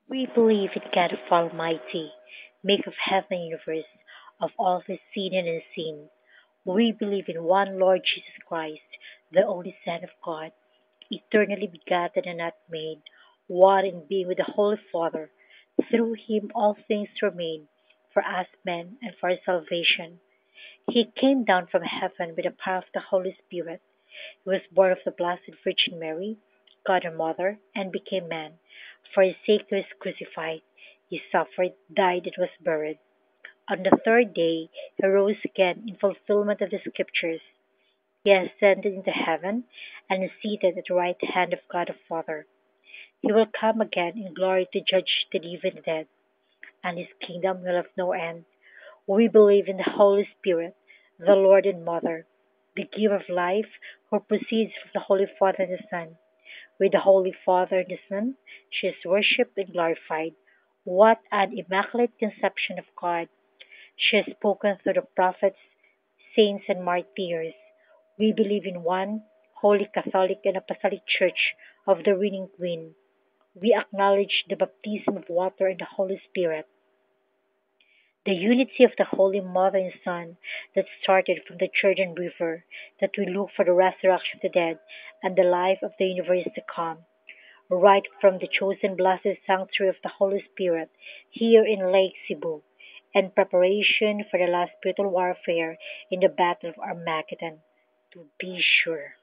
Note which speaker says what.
Speaker 1: We believe in God of Almighty, maker of heaven and universe, of all things seen and unseen. We believe in one Lord Jesus Christ, the only Son of God, eternally begotten and not made, one in being with the Holy Father. Through him all things were made, for us men and for our salvation. He came down from heaven with the power of the Holy Spirit. He was born of the Blessed Virgin Mary, God our Mother, and became man. For his sake he was crucified. He suffered, died, and was buried. On the third day he rose again in fulfillment of the Scriptures. He ascended into heaven and is seated at the right hand of God the Father. He will come again in glory to judge the living and the dead, and his kingdom will have no end. We believe in the Holy Spirit, the Lord and Mother, the giver of life, who proceeds from the Holy Father and the Son. With the Holy Father and the Son, she is worshipped and glorified. What an immaculate conception of God! She has spoken through the prophets, saints, and martyrs. We believe in one holy Catholic and Apostolic Church of the Reigning Queen. We acknowledge the baptism of water and the Holy Spirit, the unity of the Holy Mother and Son that started from the Jordan River, that we look for the resurrection of the dead and the life of the universe to come, right from the chosen blessed sanctuary of the Holy Spirit here in Lake Cebu, in preparation for the last spiritual warfare in the Battle of Armageddon, to be sure.